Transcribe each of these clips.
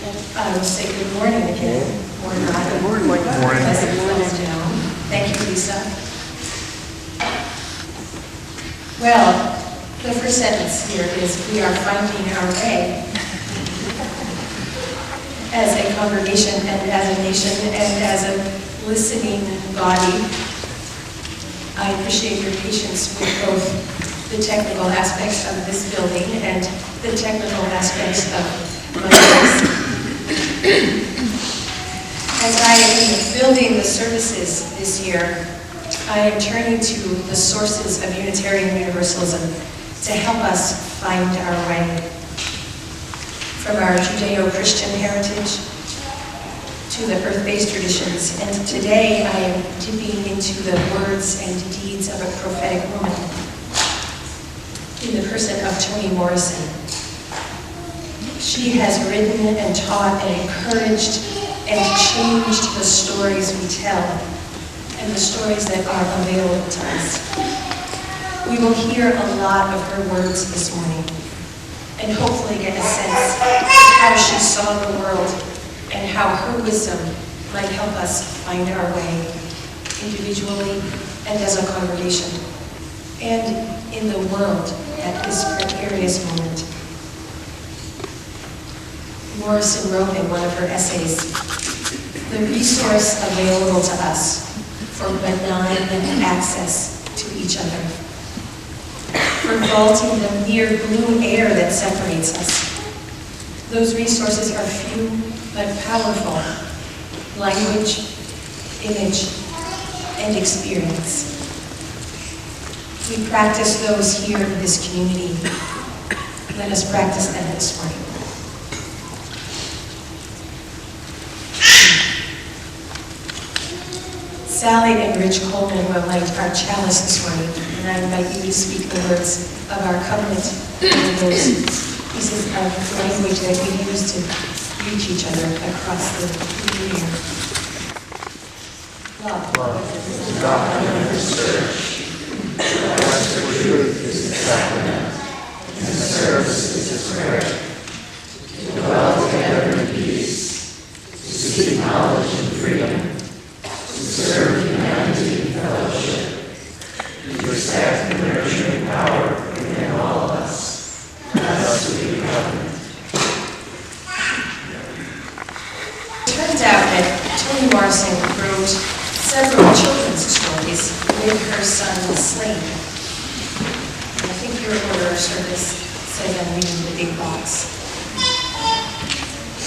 I will say good morning again. Morning. Good morning. Good morning. Thank you, Lisa. Well, the first sentence here is, we are finding our way as a congregation and as a nation and as a listening body. I appreciate your patience with both the technical aspects of this building and the technical aspects of my voice. As I am building the services this year, I am turning to the sources of Unitarian Universalism to help us find our way. From our Judeo-Christian heritage to the earth-based traditions, and today I am dipping into the words and deeds of a prophetic woman in the person of Toni Morrison. She has written and taught and encouraged and changed the stories we tell and the stories that are available to us. We will hear a lot of her words this morning and hopefully get a sense of how she saw the world and how her wisdom might help us find our way individually and as a congregation and in the world at this precarious moment. Morrison wrote in one of her essays, "The resource available to us for benign access to each other, for vaulting the mere blue air that separates us. Those resources are few but powerful: language, image, and experience. We practice those here in this community. Let us practice them this morning." Sally and Rich Coleman will light our chalice this morning, and I invite you to speak the words of our covenant and those pieces of language that we use to reach each other across the new year. Love is doctrine of His church. The quest for truth is His sacrament, and the service is His prayer. To dwell together in peace, to seek knowledge and freedom, to serve humanity in fellowship, to accept the nurturing power within all of us. That's to be covenant. It turns out that Toni Morrison wrote several children's stories with her son slain. I think your order of service says I'm reading the big box.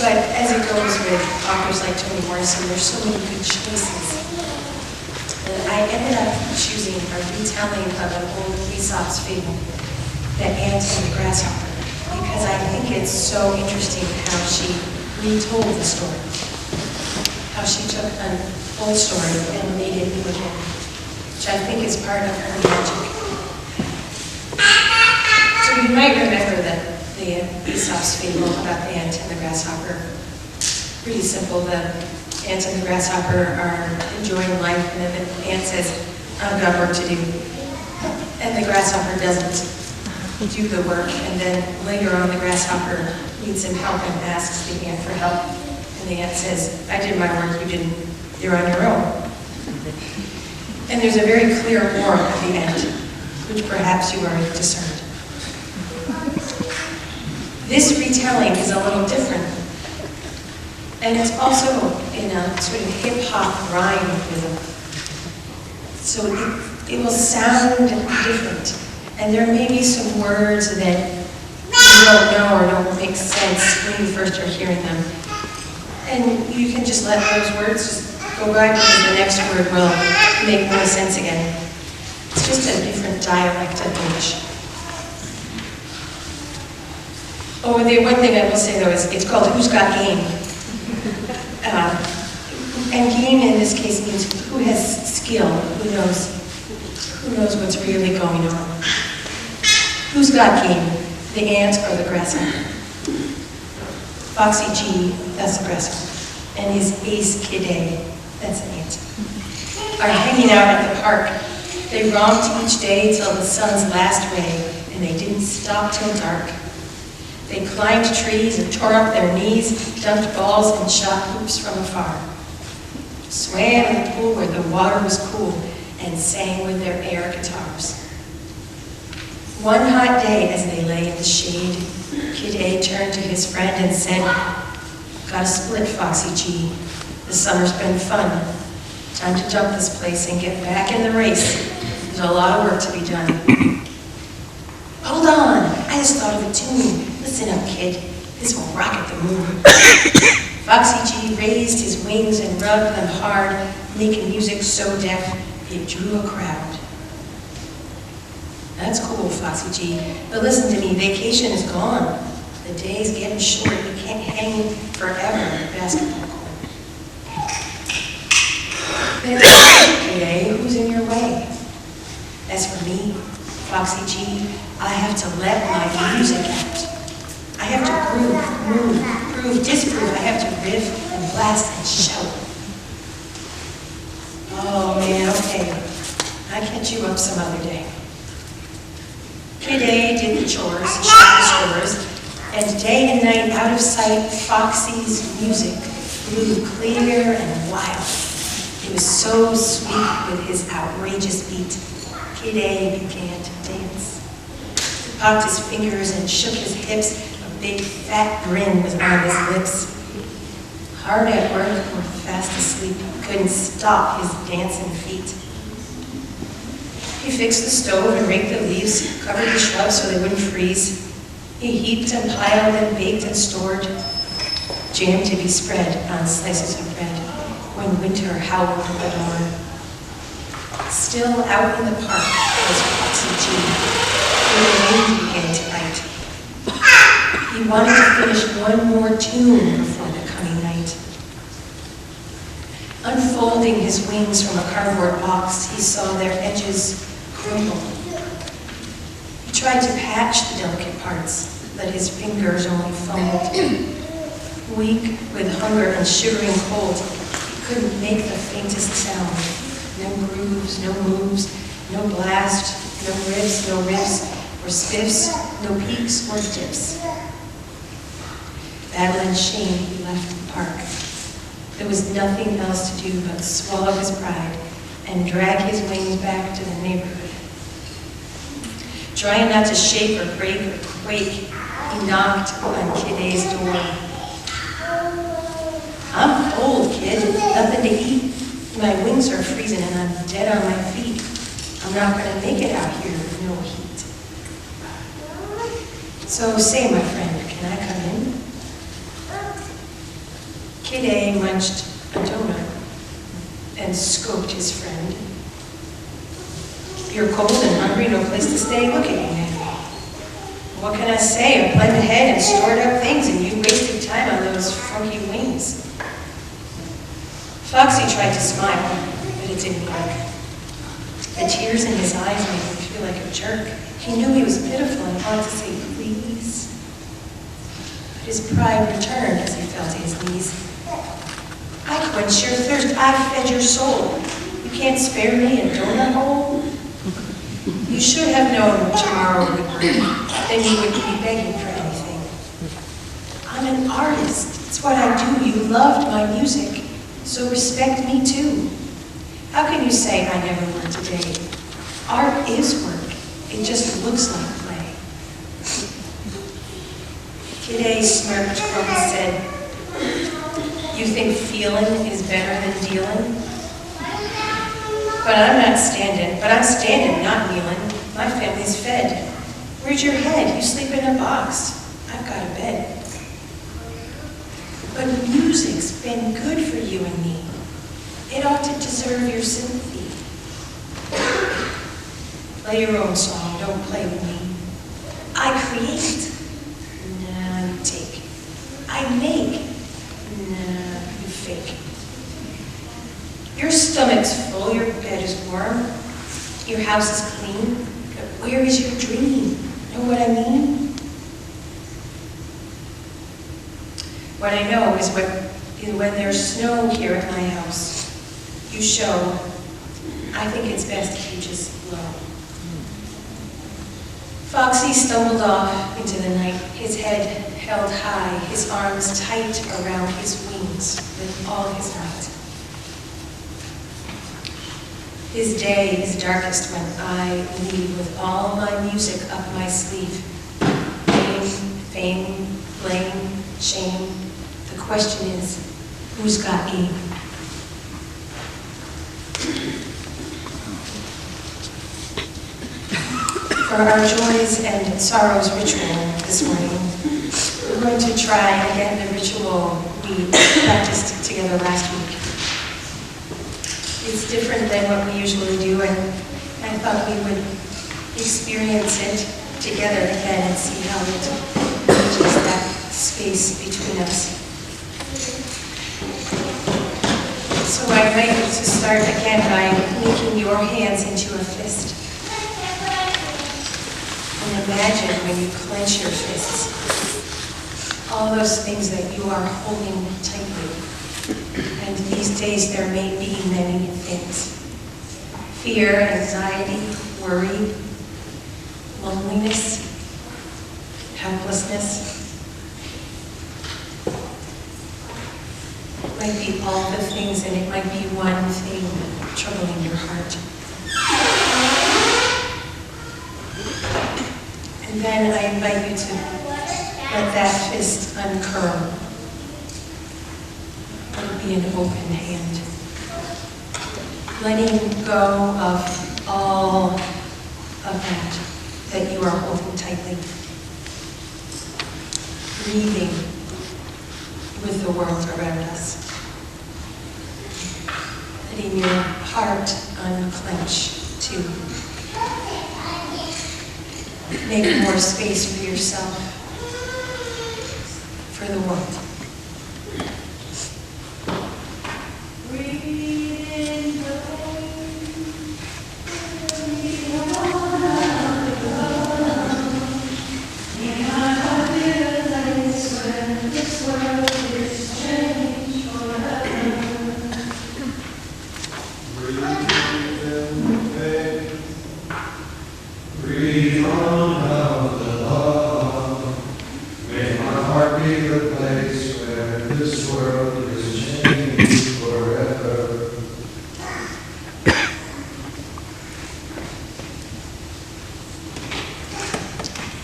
But as it goes with authors like Toni Morrison, there's so many good choices. I ended up choosing a retelling of an old Aesop's fable, The Ant and the Grasshopper, because I think it's so interesting how she retold the story, how she took an old story and made it new again, which I think is part of her magic. So you might remember that the Aesop's fable about the ant and the grasshopper. Pretty simple. The ant and the grasshopper are enjoying life, and then the ant says, "I've got work to do." And the grasshopper doesn't do the work, and then later on the grasshopper needs some help and asks the ant for help. And the ant says, "I did my work, you didn't. You're on your own." And there's a very clear moral at the end, which perhaps you already discerned. This retelling is a little different. And it's also in a sort of hip-hop rhyme rhythm. So it will sound different. And there may be some words that you don't know or don't make sense when you first are hearing them. And you can just let those words just go by, because the next word will make more sense again. It's just a different dialect of English. Oh, the one thing I will say though is it's called Who's Got Game? And game in this case means who has skill, who knows what's really going on. Who's got game? The ant or the grasshopper? Foxy G, that's the grasshopper, and his Ace Kid A, that's an ant, are hanging out at the park. They romped each day till the sun's last ray, and they didn't stop till dark. They climbed trees and tore up their knees, dumped balls and shot hoops from afar, swam in the pool where the water was cool, and sang with their air guitars. One hot day, as they lay in the shade, Kid A turned to his friend and said, "Got a split, Foxy G. The summer's been fun. Time to dump this place and get back in the race. There's a lot of work to be done." "Hold on, I just thought of a tune. Listen up, kid. This will rocket the moon." Foxy G raised his wings and rubbed them hard, making music so deaf it drew a crowd. "That's cool, Foxy G, but listen to me, vacation is gone. The day's getting short, you can't hang forever on the basketball court." "Okay, who's in your way?" "As for me, Foxy G, I have to let my music out. I have to groove, move, prove, disprove. I have to riff and blast and shout." "Oh man, okay. I'll catch you up some other day." Kid A did the chores, shut the stores, and day and night out of sight, Foxy's music blew clear and wild. It was so sweet with his outrageous beat. Kid A began to dance. He popped his fingers and shook his hips. A big fat grin was on his lips. Hard at work or fast asleep, he couldn't stop his dancing feet. He fixed the stove and raked the leaves, covered the shrubs so they wouldn't freeze. He heaped and piled and baked and stored jam to be spread on slices of bread when winter howled the door. Still out in the park was Foxy G, when the wind began to bite. He wanted to finish one more tune before the coming night. Unfolding his wings from a cardboard box, he saw their edges crumble. He tried to patch the delicate parts, but his fingers only fumbled. Weak with hunger and shivering cold, he couldn't make the faintest sound. No grooves, no moves, no blast, no riffs, no riffs, or spiffs, no peaks or dips. Battling shame, he left the park. There was nothing else to do but swallow his pride and drag his wings back to the neighborhood. Trying not to shake or break or quake, he knocked on Kid A's door. "I'm cold, kid, nothing to eat. My wings are freezing and I'm dead on my feet. I'm not going to make it out here with no heat. So say, my friend, can I come in?" Kid A munched a donut and scoped his friend. "You're cold and hungry, no place to stay? Look at you now. What can I say? I planned ahead and stored up things and you wasted time on those funky wings." Foxy tried to smile, but it didn't work. The tears in his eyes made him feel like a jerk. He knew he was pitiful and wanted to say, "Please." But his pride returned as he fell to his knees. "I quenched your thirst. I fed your soul. You can't spare me a donut hole? You should have known tomorrow would bring. Then you wouldn't be begging for anything. I'm an artist. It's what I do. You loved my music, so respect me too. How can you say I never worked a day? Art is work. It just looks like play." Kid A smirked and said, "You think feeling is better than dealing? But I'm standing, not kneeling. My family's fed. Where's your head? You sleep in a box. I've got a bed. But music's been good for you and me. It ought to deserve your sympathy. Play your own song, don't play with me. I create. Nah, you take. I make. Nah, you fake. Your stomach's full, your bed is warm, your house is clean, but where is your dream? Know what I mean? What I know is when there's snow here at my house, you show, I think it's best if you just blow. Foxy stumbled off into the night, his head held high, his arms tight around his wings with all his might. His day is darkest when I leave with all my music up my sleeve. Fame, blame, shame. The question is, who's got aim? For our joys and sorrows ritual this morning, we're going to try again the ritual we practiced together last week. It's different than what we usually do, and I thought we would experience it together again and see how it reaches that space between us. So I invite you to start again by making your hands into a fist. And imagine when you clench your fists, all those things that you are holding tightly. And these days there may be many things. Fear, anxiety, worry, loneliness, helplessness. It might be all the things, and it might be one thing troubling your heart. And then I invite you to let that fist uncurl. Let it be an open hand. Letting go of all of that you are holding tightly. Breathing with the world around us. Letting your heart unclench too. Make more space for yourself, for the world.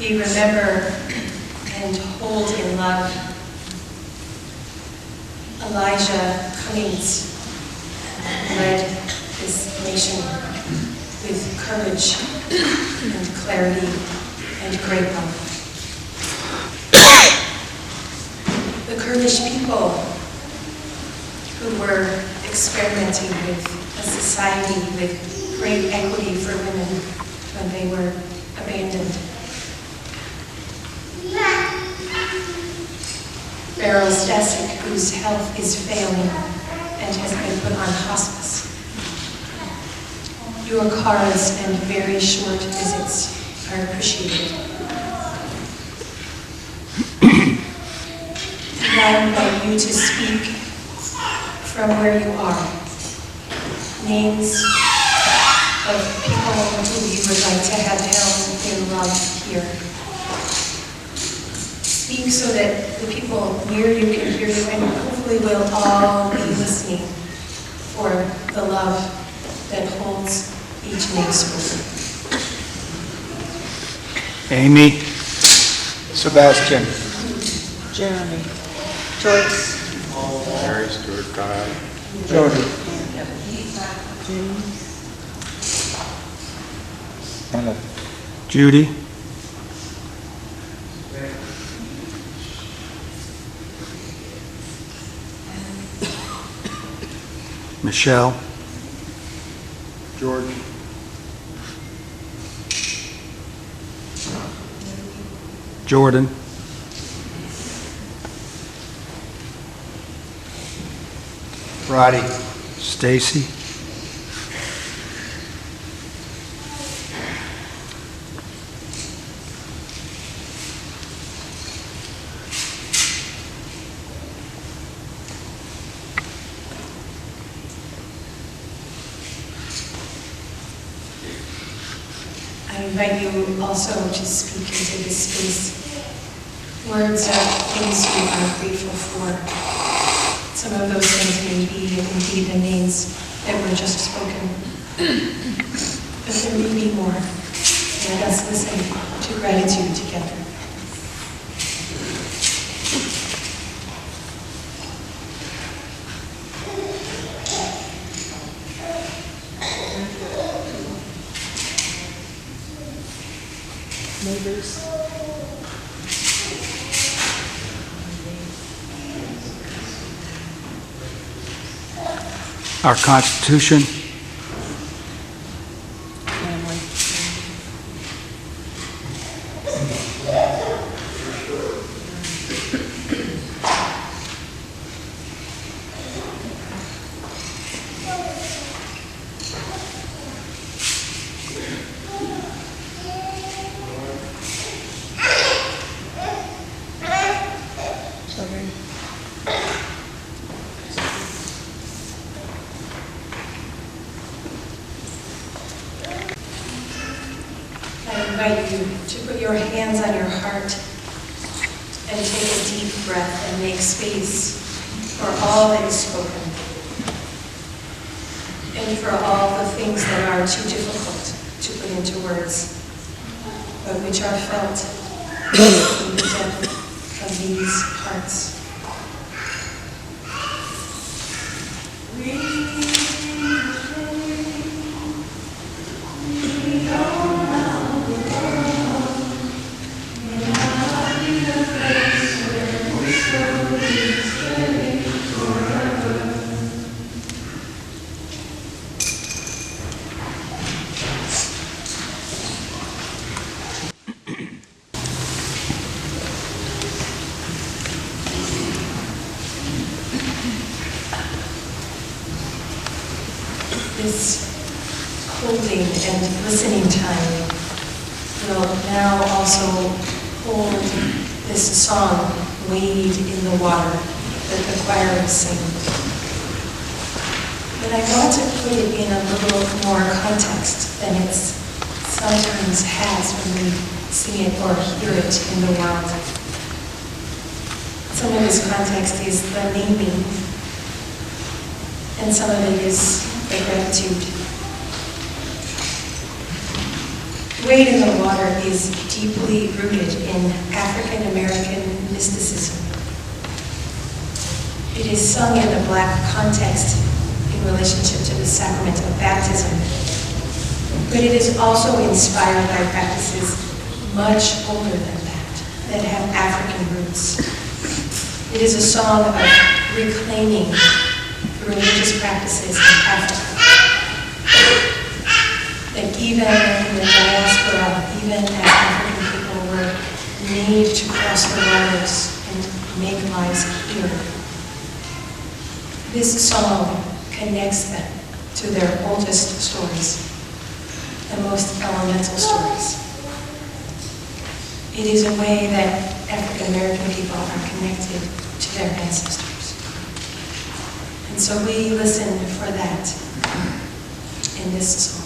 We remember and hold in love Elijah Cummings led this nation with courage and clarity and great love. The Kurdish people who were experimenting with a society with great equity for women when they were abandoned. Beryl Stasek, whose health is failing and has been put on hospice. Your cards and very short visits are appreciated. And I invite you to speak from where you are. Names of people who you would like to have held in love here. Speak so that the people near you can hear you, and hopefully we'll all be listening for the love that holds each name spoken. Amy, Sebastian, Jeremy, Joyce, Mary Stuart Kyle, Jody, Anna, Judy, Michelle, George, Jordan, Roddy, Stacy, I invite you also to speak into this space words of things you are grateful for. Some of those things may be indeed the names that were just spoken, but there may be more. Let us listen to gratitude together. Neighbors. Our Constitution, Family. Children. I invite you to put your hands on your heart and take a deep breath and make space for all that is spoken and for all the things that are too difficult to put into words, but which are felt in the depth of these hearts. This holding and listening time will now also hold this song, Wade in the Water, that the choir is singing. But I want to put it in a little more context than it sometimes has when we sing it or hear it in the world. Some of this context is the naming, and some of it is the gratitude. Wade in the Water is deeply rooted in African American mysticism. It is sung in the Black context in relationship to the sacrament of baptism, but it is also inspired by practices much older than that have African roots. It is a song of reclaiming the religious practices of Africa. That even in the diaspora, even as African people were made to cross the waters and make lives here, this song connects them to their oldest stories, the most elemental stories. It is a way that African American people are connected to their ancestors. And so we listen for that in this song.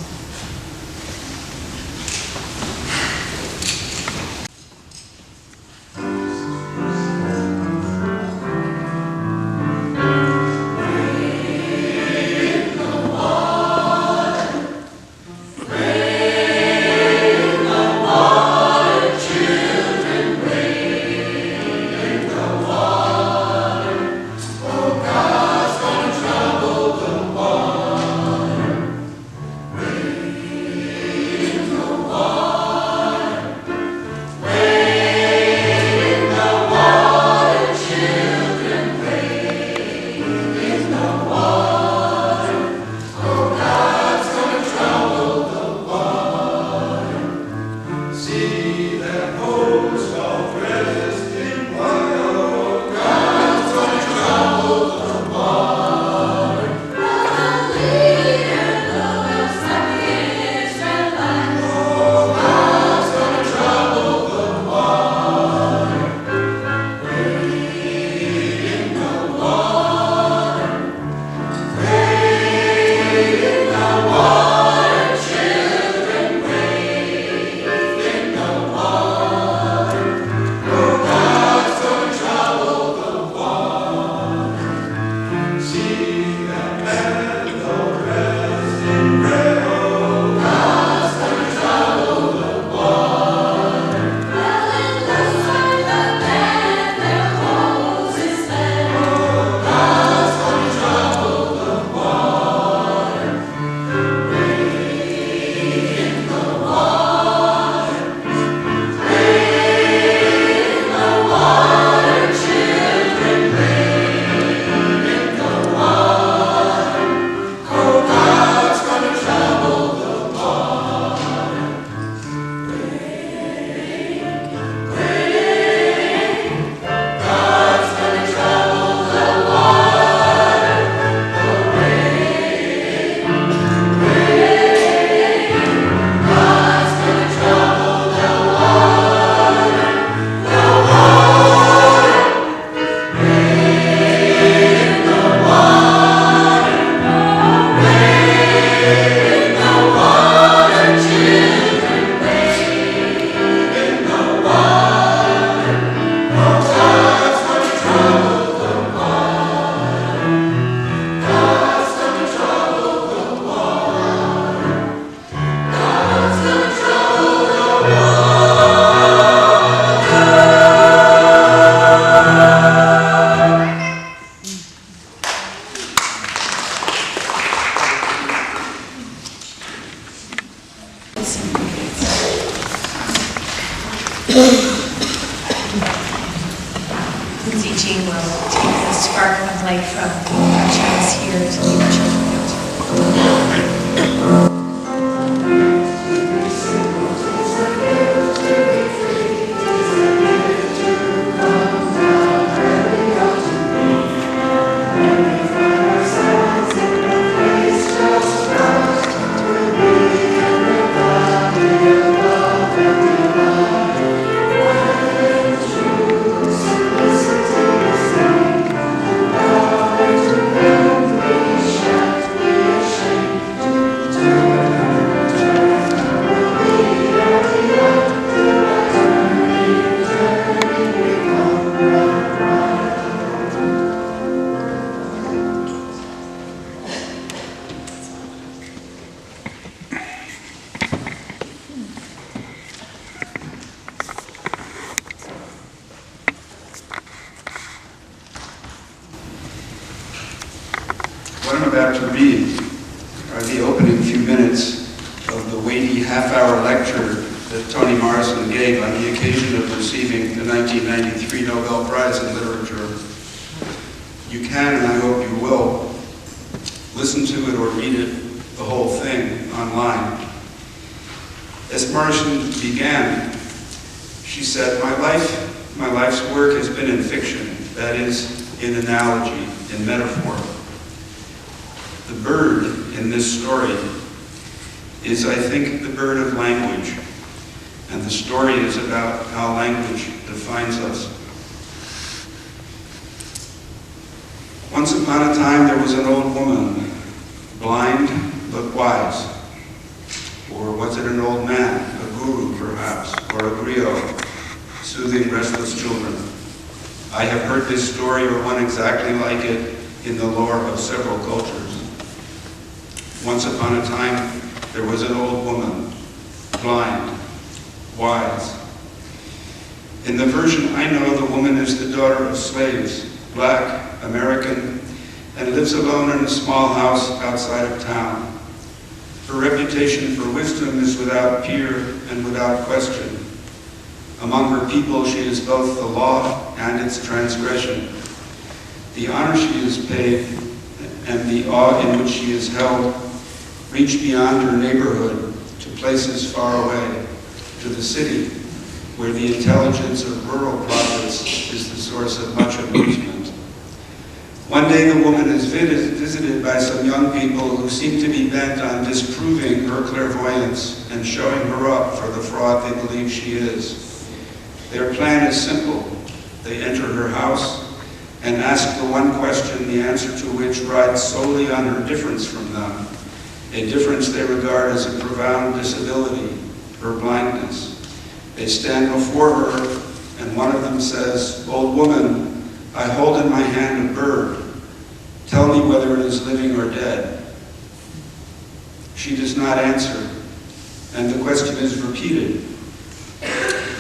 Lindsay Jean will take the spark of light from our chalice here to lead our children out. What I'm about to read are the opening few minutes of the weighty half-hour lecture that Toni Morrison gave on the occasion of receiving the 1993 Nobel Prize in Literature. You can, and I hope you will, listen to it or read it, the whole thing, online. As Morrison began, she said, my life's work has been in fiction, that is, in analogy, in metaphor. The bird in this story is, I think, the bird of language, and the story is about how language defines us. Once upon a time, there was an old woman, blind but wise. Or was it an old man, a guru perhaps, or a griot, soothing restless children? I have heard this story or one exactly like it in the lore of several cultures. Once upon a time, there was an old woman, blind, wise. In the version I know, the woman is the daughter of slaves, black, American, and lives alone in a small house outside of town. Her reputation for wisdom is without peer and without question. Among her people, she is both the law and its transgression. The honor she is paid and the awe in which she is held reach beyond her neighborhood to places far away, to the city, where the intelligence of rural prophets is the source of much amusement. One day the woman is visited by some young people who seem to be bent on disproving her clairvoyance and showing her up for the fraud they believe she is. Their plan is simple. They enter her house and ask the one question, the answer to which rides solely on her difference from them, a difference they regard as a profound disability, her blindness. They stand before her, and one of them says, "Old woman, I hold in my hand a bird. Tell me whether it is living or dead." She does not answer, and the question is repeated.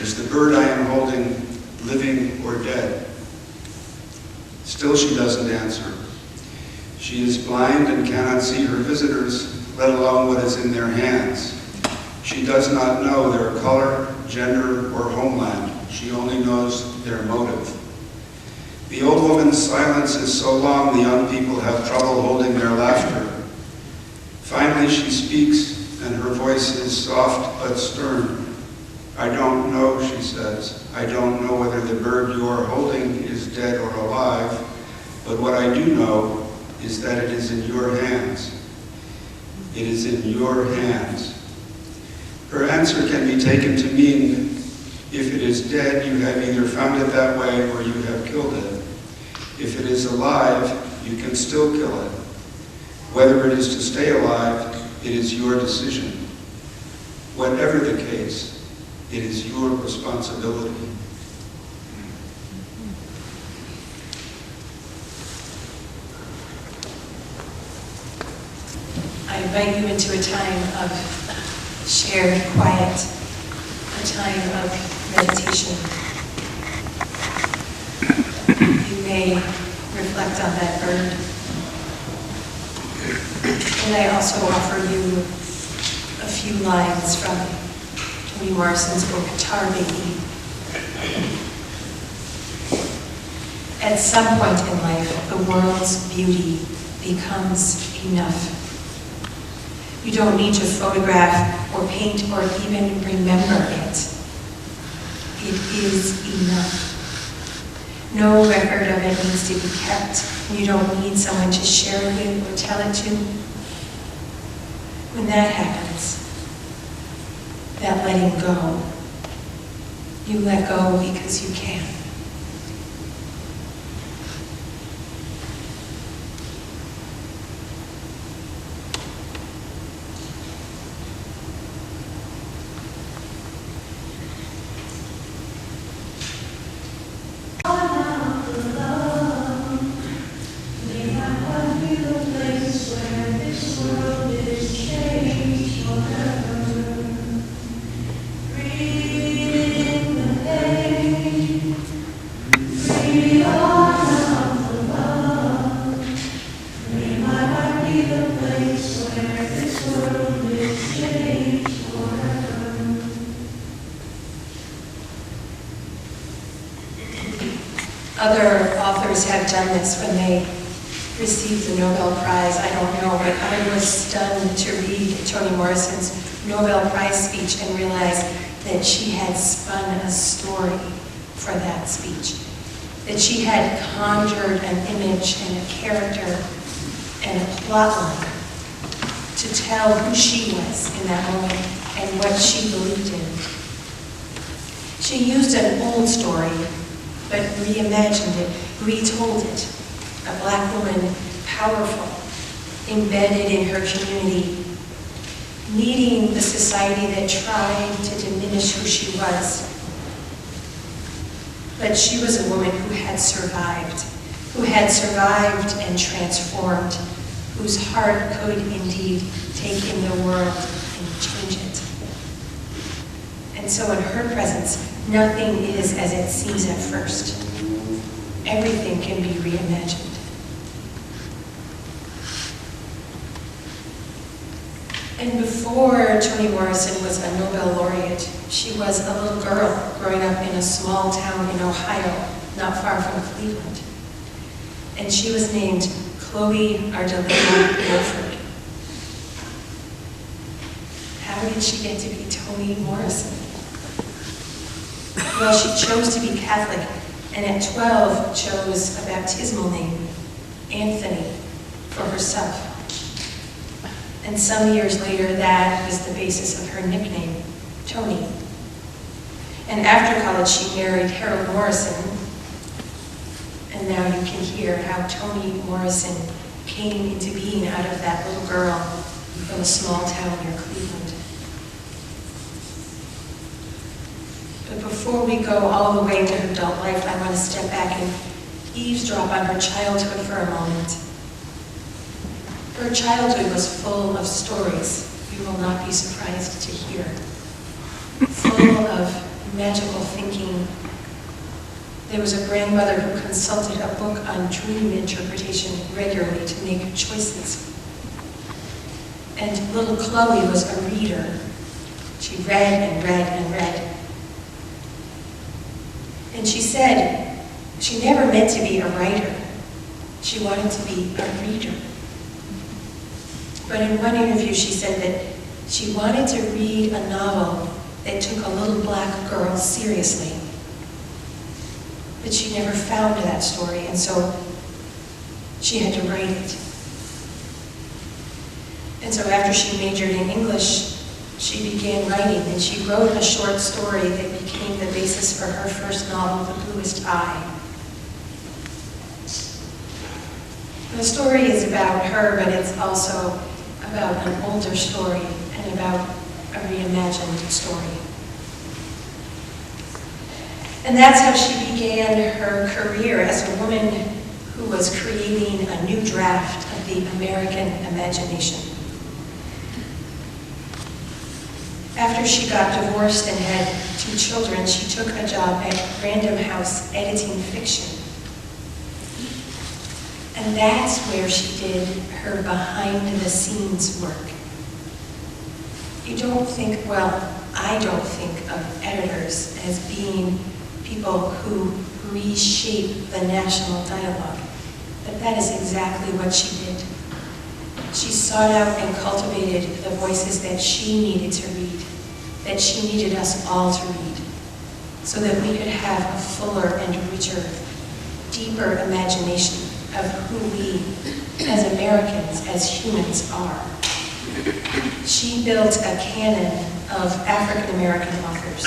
Is the bird I am holding living or dead? Still she doesn't answer. She is blind and cannot see her visitors, let alone what is in their hands. She does not know their color, gender, or homeland. She only knows their motive. The old woman's silence is so long the young people have trouble holding their laughter. Finally she speaks, and her voice is soft but stern. "I don't know," she says. "I don't know whether the bird you are holding is dead or alive, but what I do know is that it is in your hands. It is in your hands." Her answer can be taken to mean, if it is dead, you have either found it that way or you have killed it. If it is alive, you can still kill it. Whether it is to stay alive, it is your decision. Whatever the case, it is your responsibility. I invite you into a time of shared quiet, a time of meditation. You may reflect on that bird. And I also offer you a few lines from Toni Morrison's book, Tar Baby. At some point in life, the world's beauty becomes enough. You don't need to photograph or paint or even remember it. It is enough. No record of it needs to be kept. You don't need someone to share it with or tell it to. When that happens, that letting go, you let go because you can. Other authors have done this when they received the Nobel Prize. I don't know, but I was stunned to read Toni Morrison's Nobel Prize speech and realize that she had spun a story for that speech. That she had conjured an image and a character and a plot line to tell who she was in that moment and what she believed in. She used an old story, but reimagined it, retold it. A black woman, powerful, embedded in her community, meeting the society that tried to diminish who she was. But she was a woman who had survived and transformed, whose heart could indeed take in the world and change it. And so in her presence, nothing is as it seems at first. Everything can be reimagined. And before Toni Morrison was a Nobel laureate, she was a little girl growing up in a small town in Ohio, not far from Cleveland. And she was named Chloe Ardelina Wilford. How did she get to be Toni Morrison? Well, she chose to be Catholic, and at 12 chose a baptismal name, Anthony, for herself. And some years later, that was the basis of her nickname, Toni. And after college, she married Harold Morrison, and now you can hear how Toni Morrison came into being out of that little girl from a small town near Cleveland. But before we go all the way to her adult life, I want to step back and eavesdrop on her childhood for a moment. Her childhood was full of stories you will not be surprised to hear. Full of magical thinking. There was a grandmother who consulted a book on dream interpretation regularly to make choices. And little Chloe was a reader. She read and read and read. And she said she never meant to be a writer. She wanted to be a reader. But in one interview she said that she wanted to read a novel that took a little black girl seriously. But she never found that story, and so she had to write it. And so after she majored in English, she began writing, and she wrote a short story that became the basis for her first novel, The Bluest Eye. The story is about her, but it's also about an older story and about a reimagined story. And that's how she began her career as a woman who was creating a new draft of the American imagination. After she got divorced and had 2 children, she took a job at Random House editing fiction. And that's where she did her behind-the-scenes work. You don't think, well, I don't think of editors as being people who reshape the national dialogue. But that is exactly what she did. She sought out and cultivated the voices that she needed to read, that she needed us all to read, so that we could have a fuller and richer, deeper imagination of who we, as Americans, as humans, are. She built a canon of African American authors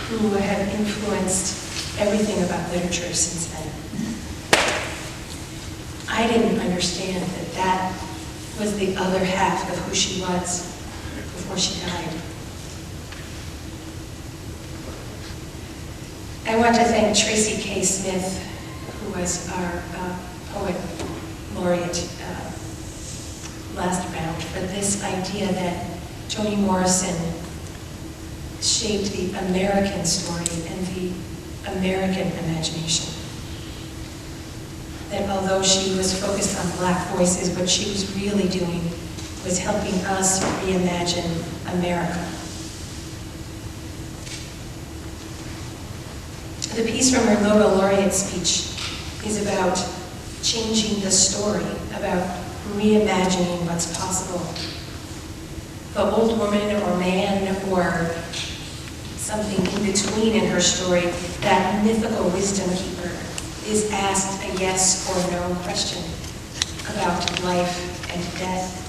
who have influenced everything about literature since then. I didn't understand that that was the other half of who she was before she died. I want to thank Tracy K. Smith, who was our poet laureate last round, for this idea that Toni Morrison shaped the American story and the American imagination. That although she was focused on Black voices, what she was really doing was helping us reimagine America. The piece from her Nobel laureate speech is about changing the story, about reimagining what's possible. The old woman or man or something in between in her story, that mythical wisdom keeper, is asked a yes or no question about life and death.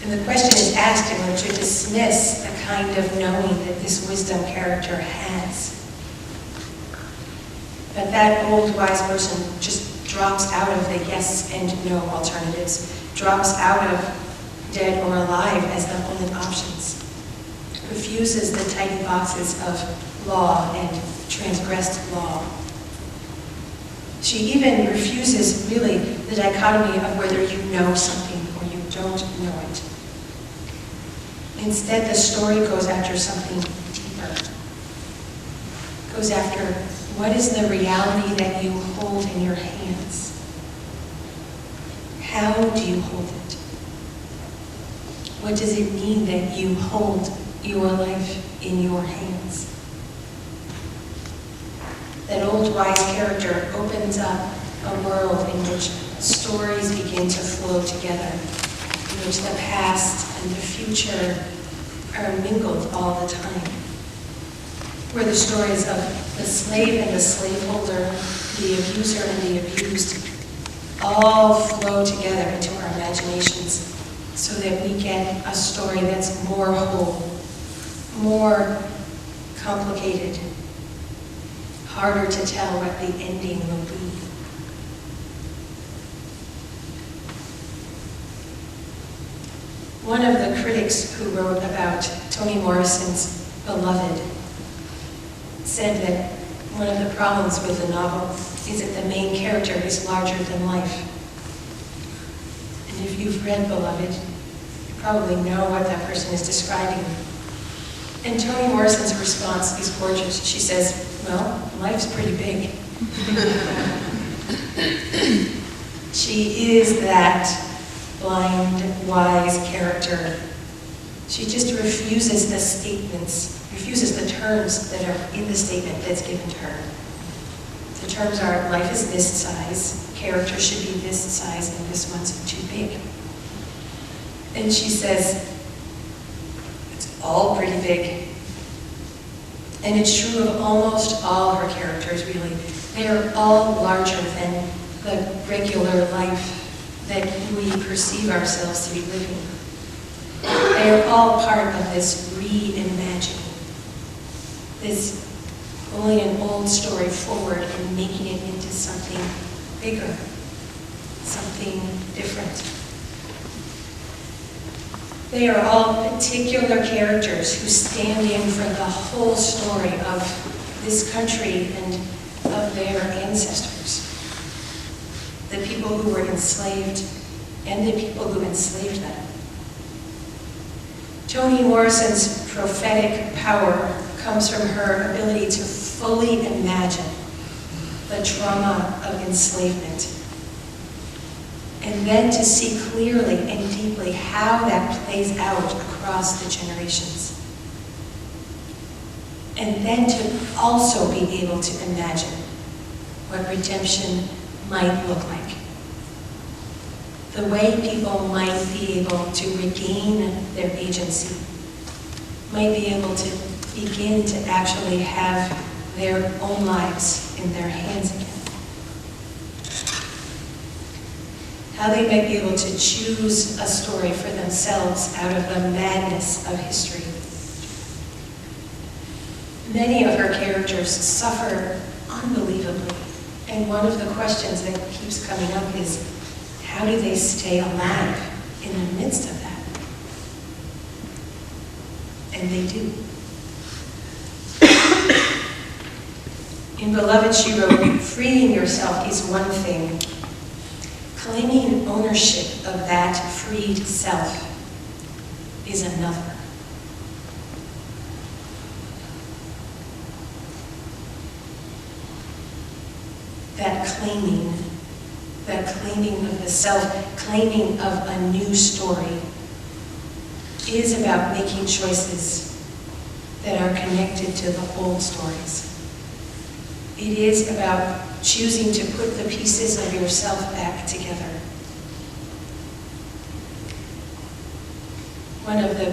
And the question is asked in order to dismiss the kind of knowing that this wisdom character has. But that old wise person just drops out of the yes and no alternatives, drops out of dead or alive as the only options, refuses the tidy boxes of law and transgressed law. She even refuses, really, the dichotomy of whether you know something or you don't know it. Instead, the story goes after something deeper. Goes after what is the reality that you hold in your hands? How do you hold it? What does it mean that you hold your life in your hands? That old wise character opens up a world in which stories begin to flow together, in which the past and the future are mingled all the time, where the stories of the slave and the slaveholder, the abuser and the abused, all flow together into our imaginations so that we get a story that's more whole, more complicated, harder to tell what the ending will be. One of the critics who wrote about Toni Morrison's Beloved said that one of the problems with the novel is that the main character is larger than life. And if you've read Beloved, you probably know what that person is describing. And Toni Morrison's response is gorgeous. She says, well, life's pretty big. She is that blind, wise character. She just refuses the statements, refuses the terms that are in the statement that's given to her. The terms are, life is this size, character should be this size, and this one's too big. And she says, it's all pretty big. And it's true of almost all her characters, really. They are all larger than the regular life that we perceive ourselves to be living. They are all part of this reimagining, this pulling an old story forward and making it into something bigger, something different. They are all particular characters who stand in for the whole story of this country and of their ancestors. The people who were enslaved and the people who enslaved them. Toni Morrison's prophetic power comes from her ability to fully imagine the trauma of enslavement, and then to see clearly and deeply how that plays out across the generations. and then to also be able to imagine what redemption might look like. The way people might be able to regain their agency, might be able to begin to actually have their own lives in their hands again. How they might be able to choose a story for themselves out of the madness of history. Many of her characters suffer unbelievably, and one of the questions that keeps coming up is, how do they stay alive in the midst of that? And they do. In Beloved, she wrote, freeing yourself is one thing. Claiming ownership of that freed self is another. That claiming of the self, claiming of a new story, is about making choices that are connected to the old stories. It is about choosing to put the pieces of yourself back together. One of the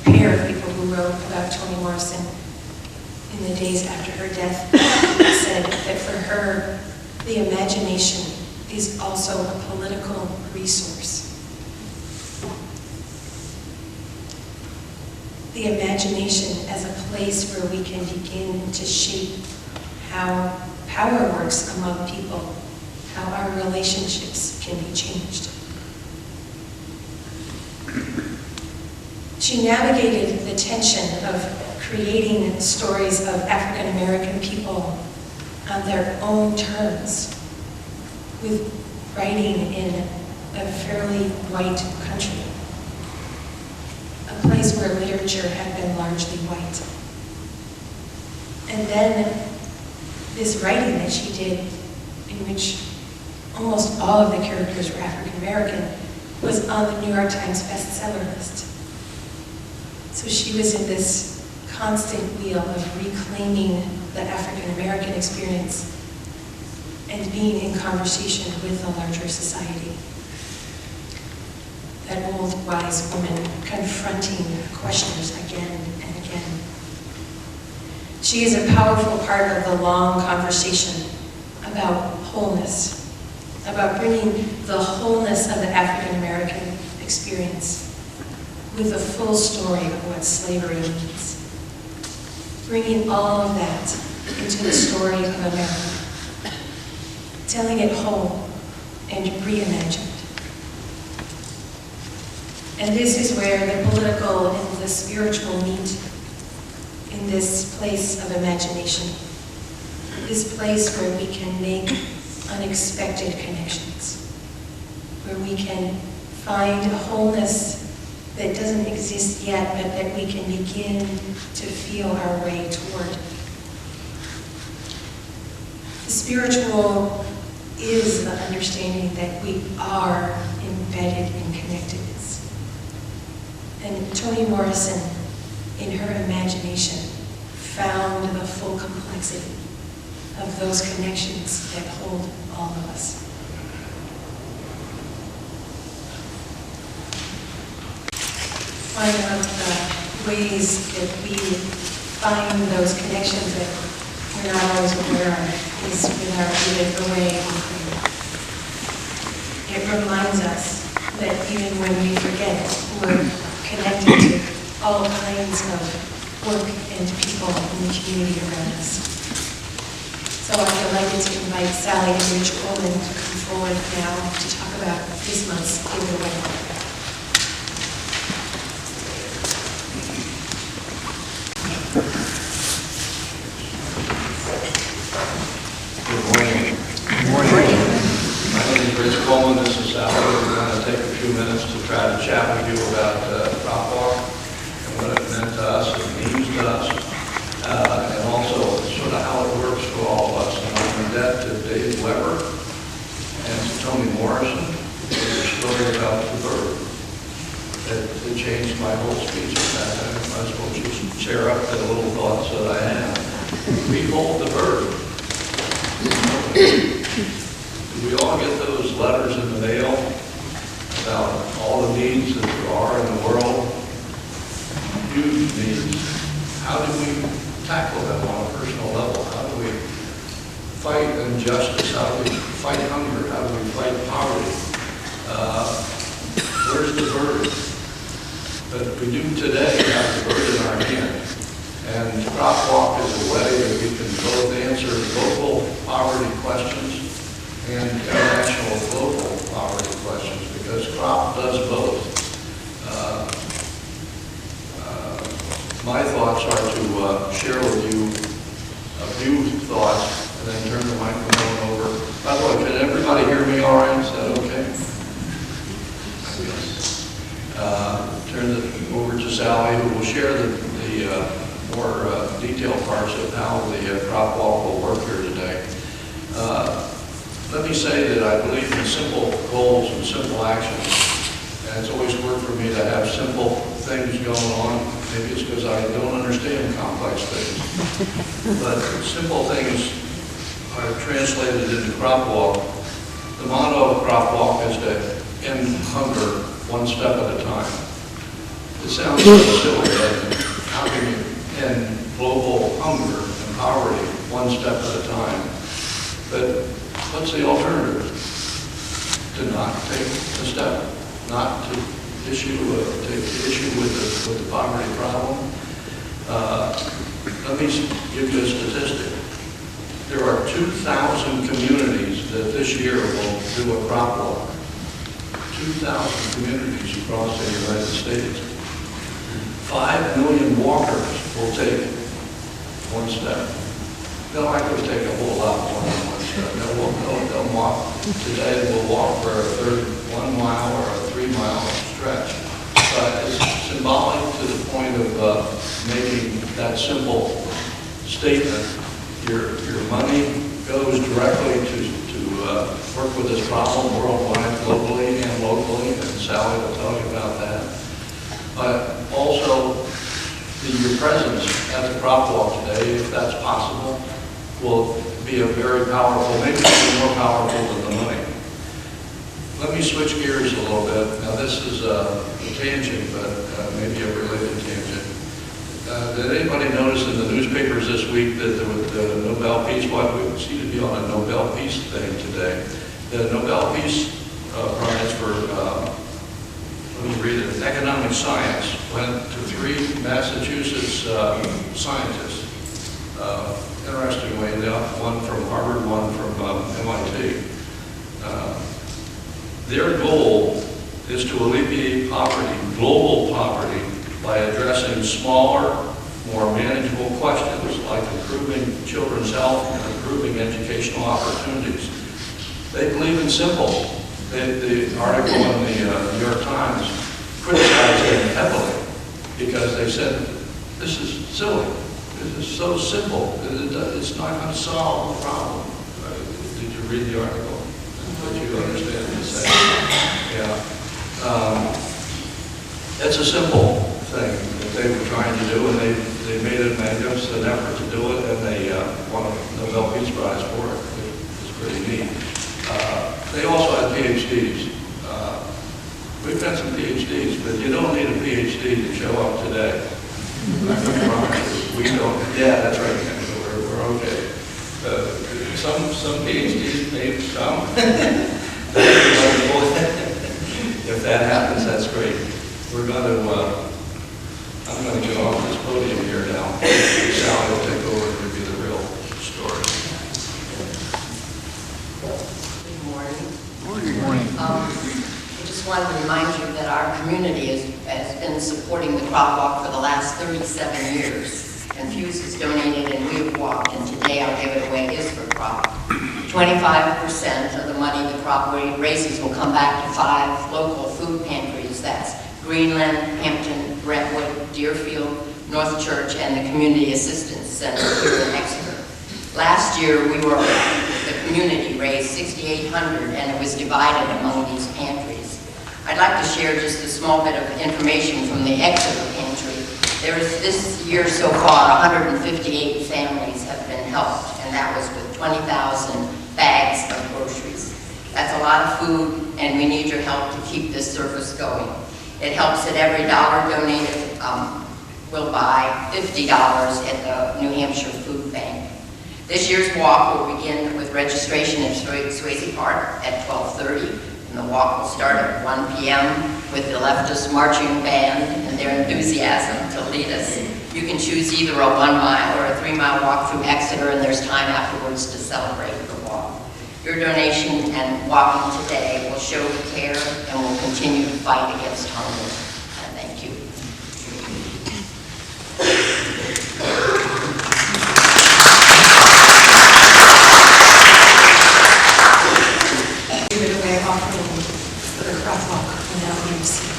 pair of people who wrote about Toni Morrison in the days after her death said that for her, the imagination is also a political resource. The imagination as a place where we can begin to shape how power works among people, how our relationships can be changed. She navigated the tension of creating stories of African American people on their own terms, with writing in a fairly white country, a place where literature had been largely white. And then this writing that she did, in which almost all of the characters were African American, was on the New York Times bestseller list. So she was in this constant wheel of reclaiming the African American experience and being in conversation with the larger society. That old wise woman confronting questioners again and again. She is a powerful part of the long conversation about wholeness, about bringing the wholeness of the African American experience with the full story of what slavery means. Bringing all of that into the story of America, telling it whole and reimagined. And this is where the political and the spiritual meet, in this place of imagination, this place where we can make unexpected connections, where we can find a wholeness that doesn't exist yet, but that we can begin to feel our way toward. The spiritual is the understanding that we are embedded in connectedness. And Toni Morrison, in her imagination, found the full complexity of those connections that hold all of us. One of the ways that we find those connections that we're not always aware of is with our living away in prayer. It reminds us that even when we forget, we're connected to all kinds of work and people in the community around us. So I'm delighted to invite Sally and Rich Coleman to come forward now to talk about this month's Give It Away. Coleman, this is Sally. We're going to take a few minutes to try to chat with you about Drop Bar and what it meant to us and means to us, and also sort of how it works for all of us. And I'm in debt to Dave Weber and to Toni Morrison for their story about the bird. It changed my whole speech at that time. I suppose share up the little thoughts that I have. Behold the bird. Do we all get those letters in the mail about all the needs that there are in the world? Huge needs. How do we tackle them on a personal level? How do we fight injustice? How do we fight hunger? How do we fight poverty? Where's the bird? But we do today have the bird in our hand. And Crop Walk is a way that we can both answer local poverty questions and international global poverty questions, because Crop does both. My thoughts are to share with you a few thoughts and then turn the microphone over. By the way, can everybody hear me all right? Is that okay? Turn it over to Sally, who will share the more detailed parts of how the Crop Walk will work here today. Let me say that I believe in simple goals and simple actions. And it's always worked for me to have simple things going on. Maybe it's because I don't understand complex things. But simple things are translated into Crop Walk. The motto of Crop Walk is to end hunger one step at a time. It sounds so silly, doesn't it? How can you end global hunger and poverty one step at a time? But what's the alternative? To not take a step, not to take issue with the poverty problem. Let me give you a statistic. There are 2,000 communities that this year will do a Crop Walk. 2,000 communities across the United States. 5 million walkers will take one step. They'll actually take a whole lot more than one step. They'll walk. Today they'll walk for a 1 mile or a 3 mile stretch. But it's symbolic to the point of making that simple statement. Your money goes directly to work with this problem worldwide, globally, and locally, and Sally will tell you about that. But also, your presence at the Crop Walk today, if that's possible, will be a very powerful, maybe even more powerful than the money. Let me switch gears a little bit. Now this is a tangent, but maybe a related tangent. Did anybody notice in the newspapers this week that the Nobel Peace, we seem to be on a Nobel Peace thing today. The Nobel Peace Prize for, let me read it, economic science went to 3 Massachusetts scientists. Interestingly enough, one from Harvard, one from MIT. Their goal is to alleviate poverty, global poverty, by addressing smaller, more manageable questions like improving children's health and improving educational opportunities. They believe in simple. The article in the New York Times criticized them heavily because they said, this is silly. This is so simple. It's not going to solve the problem. Did you read the article? Did you understand what it's saying? Yeah. It's a simple thing that they were trying to do, and they made a magnificent effort to do it, and they won a Nobel Peace Prize for it. It's pretty neat. They also had PhDs. We've got some PhDs, but you don't need a PhD to show up today. I can promise you. We don't. Yeah, that's right, Kendra. We're okay. Some PhDs may come. If that happens, that's great. We're going to, I'm going to get off this podium here now. Sally will take over and give you the real story. Good morning. Good morning. I just wanted to remind you that our community has been supporting the Crop Walk for the last 37 years. And FUUSE has donated and we have walked, and today our giveaway is for Crop. 25% of the money the Crop raises will come back to 5 local food pantries. That's Greenland, Hampton, Brentwood, Deerfield, North Church, and the Community Assistance Center here in Exeter. Last year, the community raised $6,800, and it was divided among these pantries. I'd like to share just a small bit of information from the Exeter pantry. This year so far, 158 families have been helped, and that was with 20,000 bags of groceries. That's a lot of food, and we need your help to keep this service going. It helps that every dollar donated will buy $50 at the New Hampshire Food Bank. This year's walk will begin with registration at Swayze Park at 12:30, and the walk will start at 1 p.m. with the leftist marching band and their enthusiasm to lead us. You can choose either a 1 mile or a 3 mile walk through Exeter, and there's time afterwards to celebrate the walk. Your donation and walking today will show the care and will continue to fight against hunger. And thank you. Give it away offering for the crop walk and now we receive it.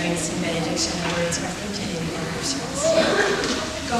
sharing and sing benediction. The words are printed in the order of service. Go,